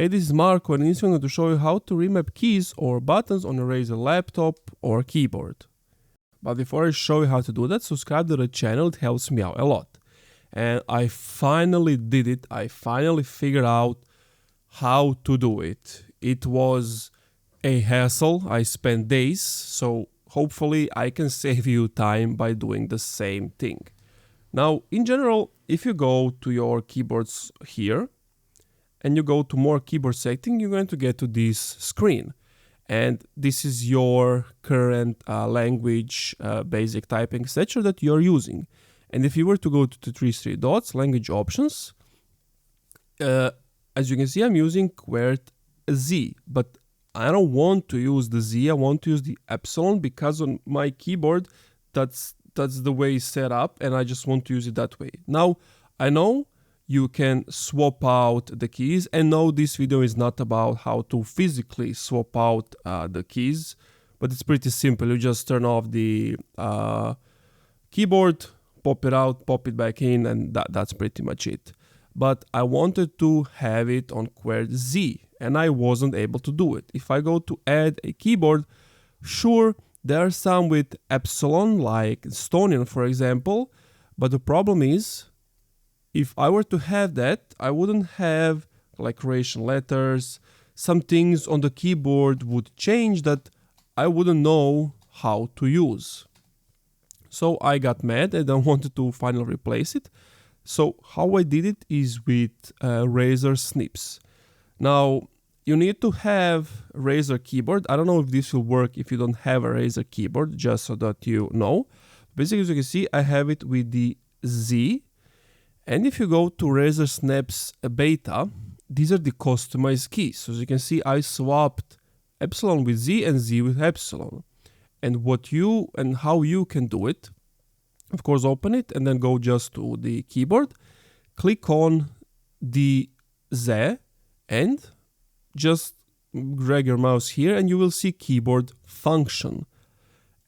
Hey, this is Marko and in this video I'm going to show you how to remap keys or buttons on a Razer laptop or keyboard. But before I show you how to do that, subscribe to the channel, it helps me out a lot. And I finally did it, I finally figured out how to do it. It was a hassle, I spent days, so hopefully I can save you time by doing the same thing. Now, in general, if you go to your keyboards here, and you go to more keyboard setting, you're going to get to this screen. And this is your current language, basic typing, etc. that you're using. And if you were to go to the three dots, language options, as you can see, I'm using QWERTY Z, but I don't want to use the Z, I want to use the epsilon because on my keyboard, that's the way it's set up and I just want to use it that way. Now, I know you can swap out the keys, and no, this video is not about how to physically swap out the keys, but it's pretty simple. You just turn off the keyboard, pop it out, pop it back in, and that's pretty much it. But I wanted to have it on QWERTY Z, and I wasn't able to do it. If I go to add a keyboard, sure, there are some with epsilon, like Estonian, for example, but the problem is, if I were to have that, I wouldn't have like Croatian letters. Some things on the keyboard would change that I wouldn't know how to use. So I got mad and I wanted to finally replace it. So how I did it is with Razer snips. Now, you need to have Razer keyboard. I don't know if this will work if you don't have a Razer keyboard, just so that you know. Basically, as you can see, I have it with the Z. And if you go to Razer Snaps Beta, these are the customized keys. So as you can see, I swapped epsilon with Z and Z with epsilon. And how you can do it, of course, open it and then go just to the keyboard, click on the Z and just drag your mouse here and you will see keyboard function.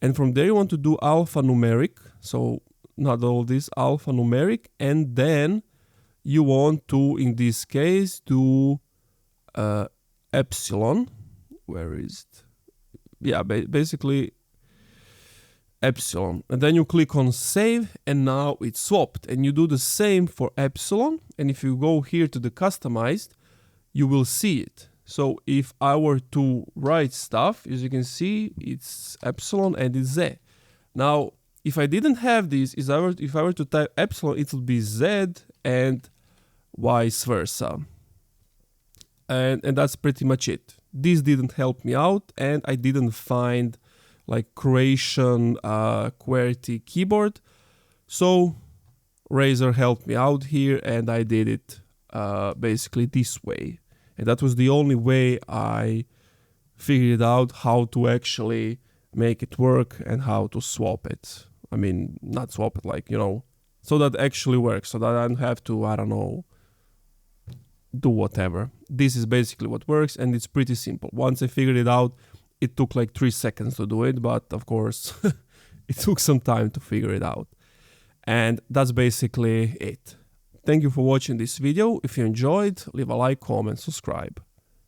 And from there you want to do alphanumeric. So not all this, alphanumeric, and then you want to, in this case, do epsilon. Where is it? Yeah, basically epsilon. And then you click on save, and now it's swapped. And you do the same for epsilon. And if you go here to the customized, you will see it. So if I were to write stuff, as you can see, it's epsilon and it's Z. Now, if I didn't have this, if I were to type epsilon, it would be Z and vice versa. And that's pretty much it. This didn't help me out and I didn't find like Croatian QWERTY keyboard. So Razer helped me out here and I did it basically this way. And that was the only way I figured out how to actually make it work and how to swap it. I mean, not swap it, like, you know, so that actually works, so that I don't have to, I don't know, do whatever. This is basically what works and it's pretty simple. Once I figured it out, it took like 3 seconds to do it, but of course, it took some time to figure it out. And that's basically it. Thank you for watching this video. If you enjoyed, leave a like, comment, subscribe.